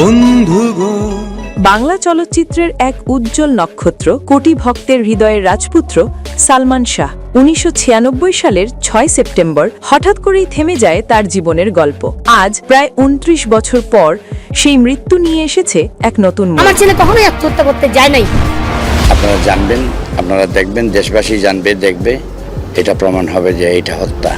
বন্ধু গো। বাংলা চলচ্চিত্রের এক উজ্জ্বল নক্ষত্র, কোটি ভক্তের হৃদয়ের রাজপুত্র সালমান শাহ ১৯৯৬ সালের ৬ সেপ্টেম্বর হঠাৎ করেই থেমে যায় তার জীবনের গল্প। আজ প্রায় ২৯ বছর পর সেই মৃত্যু নিয়ে এসেছে এক নতুন মোড়। আমার ছেলে কখনোই আত্মহত্যা করতে যায় নাই। আপনারা জানবেন, আপনারা দেখবেন, দেশবাসী জানবে, দেখবে, এটা প্রমাণ হবে যে এটা হত্যা।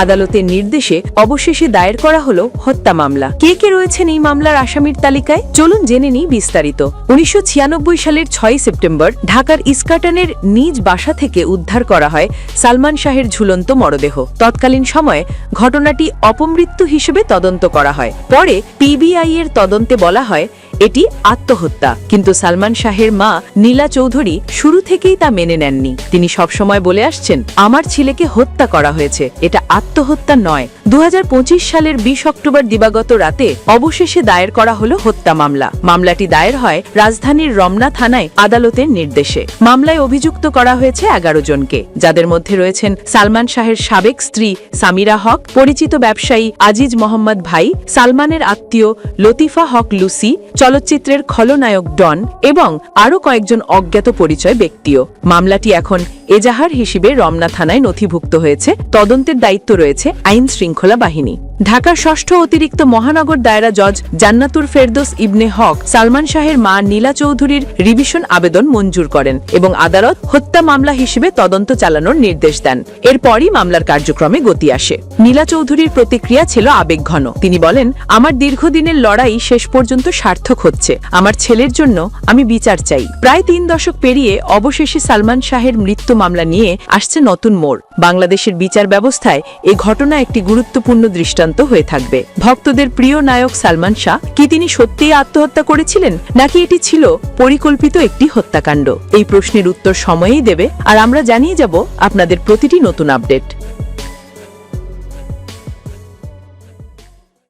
আদালতের নির্দেশে অবশেষে দায়ের করা হলো হত্যা মামলা। কে কে রয়েছেন এই মামলার আসামির তালিকায়, চলুন জেনে নিই বিস্তারিত। ১৯৯৬ সালের ৬ সেপ্টেম্বর ঢাকার ইস্কাটনের নিজ বাসা থেকে উদ্ধার করা হয় সালমান শাহের ঝুলন্ত মরদেহ। তৎকালীন সময়ে ঘটনাটি অপমৃত্যু হিসেবে তদন্ত করা হয়। পরে পিবিআই এর তদন্তে বলা হয় এটি আত্মহত্যা, কিন্তু সালমান শাহের মা নীলা চৌধুরী শুরু থেকেই তা মেনে নেননি। তিনি সবসময় বলে আসছেন, আমার ছেলেকে হত্যা করা হয়েছে, এটা আত্মহত্যা নয়। ২০২৫ সালের ২০ অক্টোবর দিবাগত রাতে অবশেষে দায়ের করা হলো হত্যা মামলা। মামলাটি দায়ের হয় রাজধানীর রমনা থানায় আদালতের নির্দেশে। মামলায় অভিযুক্ত করা হয়েছে ১১ জনকে, যাদের মধ্যে রয়েছেন সালমান শাহের সাবেক স্ত্রী সামিরা হক, পরিচিত ব্যবসায়ী আজিজ মোহাম্মদ ভাই, সালমানের আত্মীয় লতিফা হক লুসি, চলচ্চিত্রের খলনায়ক ডন এবং আরও কয়েকজন অজ্ঞাত পরিচয় ব্যক্তিও। মামলাটি এখন এজাহার হিসেবে রমনা থানায় নথিভুক্ত হয়েছে। তদন্তের দায়িত্ব রয়েছে আইন শৃঙ্খলা বাহিনী। ঢাকার ষষ্ঠ অতিরিক্ত মহানগর দায়রা জজ জান্নাতুল ফেরদৌস ইবনে হক সালমান শাহের মা নীলা চৌধুরীর রিভিশন আবেদন মঞ্জুর করেন এবং আদালত হত্যা মামলা হিসেবে তদন্ত চালানোর নির্দেশ দেন। এরপরই মামলার কার্যক্রমে গতি আসে। নীলা চৌধুরীর প্রতিক্রিয়া ছিল আবেগঘন। তিনি বলেন, আমার দীর্ঘদিনের লড়াই শেষ পর্যন্ত সার্থক হচ্ছে। আমার ছেলের জন্য আমি বিচার চাই। প্রায় ৩ দশক পেরিয়ে অবশেষে সালমান শাহের মৃত্যু মামলা নিয়ে আসছে নতুন মোড়। বাংলাদেশের বিচার ব্যবস্থায় এই ঘটনা একটি গুরুত্বপূর্ণ দৃষ্টান্ত হয়ে থাকবে। ভক্তদের প্রিয় নায়ক সালমান শাহ কি তিনি সত্যিই আত্মহত্যা করেছিলেন, নাকি এটি ছিল পরিকল্পিত একটি হত্যাকাণ্ড? এই প্রশ্নের উত্তর সময়েই দেবে, আর আমরা জানিয়ে যাব আপনাদের প্রতিটি নতুন আপডেট।